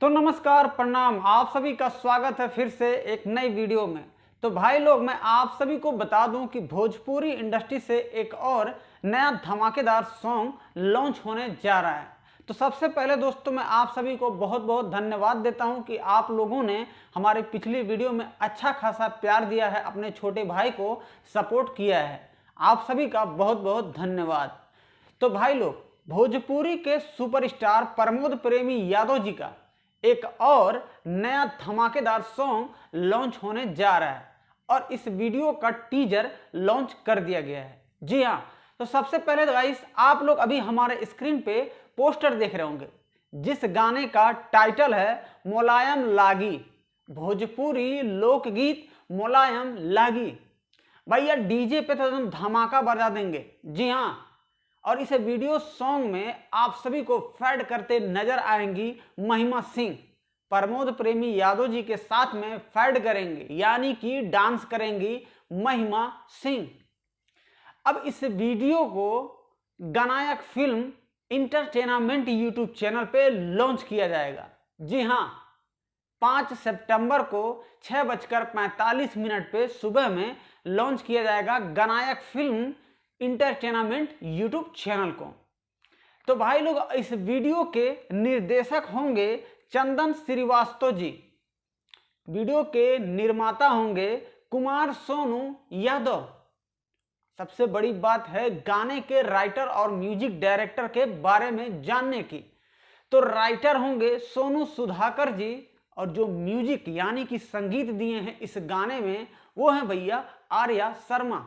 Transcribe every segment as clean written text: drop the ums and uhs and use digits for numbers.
तो नमस्कार प्रणाम, आप सभी का स्वागत है फिर से एक नई वीडियो में। तो भाई लोग, मैं आप सभी को बता दूं कि भोजपुरी इंडस्ट्री से एक और नया धमाकेदार सॉन्ग लॉन्च होने जा रहा है। तो सबसे पहले दोस्तों, मैं आप सभी को बहुत बहुत धन्यवाद देता हूं कि आप लोगों ने हमारी पिछली वीडियो में अच्छा खासा प्यार दिया है, अपने छोटे भाई को सपोर्ट किया है। आप सभी का बहुत बहुत धन्यवाद। तो भाई लोग, भोजपुरी के सुपरस्टार प्रमोद प्रेमी यादव जी का एक और नया धमाकेदार सॉन्ग लॉन्च होने जा रहा है और इस वीडियो का टीजर लॉन्च कर दिया गया है। जी हाँ, तो सबसे पहले गाइस, आप लोग अभी हमारे स्क्रीन पे पोस्टर देख रहे होंगे जिस गाने का टाइटल है मुलायम लागी, भोजपुरी लोकगीत मुलायम लागी। भैया डीजे पे तो एकदम धमाका बजा देंगे। जी हाँ, और इस वीडियो सॉन्ग में आप सभी को फैड करते नजर आएंगी महिमा सिंह। प्रमोद प्रेमी यादव जी के साथ में फैड करेंगे, यानी कि डांस करेंगी महिमा सिंह। अब इस वीडियो को गनायक फिल्म इंटरटेनमेंट यूट्यूब चैनल पे लॉन्च किया जाएगा। जी हाँ, 5 सितंबर को 6:45 पे सुबह में लॉन्च किया जाएगा गनायक फिल्म इंटरटेनमेंट यूट्यूब चैनल को। तो भाई लोग, इस वीडियो के निर्देशक होंगे चंदन श्रीवास्तव जी, वीडियो के निर्माता होंगे कुमार सोनू यादव। सबसे बड़ी बात है गाने के राइटर और म्यूजिक डायरेक्टर के बारे में जानने की। तो राइटर होंगे सोनू सुधाकर जी और जो म्यूजिक यानी कि संगीत दिए हैं इस गाने में वो है भैया आर्या शर्मा।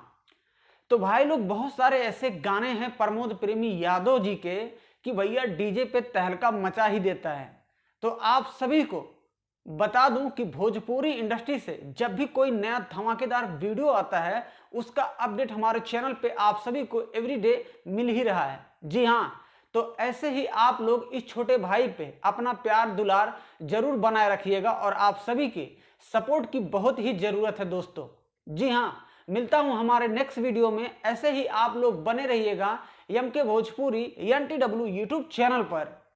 तो भाई लोग, बहुत सारे ऐसे गाने हैं प्रमोद प्रेमी यादव जी के कि भैया डीजे पे तहलका मचा ही देता है। तो आप सभी को बता दूं कि भोजपुरी इंडस्ट्री से जब भी कोई नया धमाकेदार वीडियो आता है उसका अपडेट हमारे चैनल पे आप सभी को एवरीडे मिल ही रहा है। जी हाँ, तो ऐसे ही आप लोग इस छोटे भाई पे अपना प्यार दुलार जरूर बनाए रखिएगा और आप सभी की सपोर्ट की बहुत ही जरूरत है दोस्तों। जी हाँ, मिलता हूं हमारे नेक्स्ट वीडियो में। ऐसे ही आप लोग बने रहिएगा एम के भोजपुरी NTW यूट्यूब चैनल पर।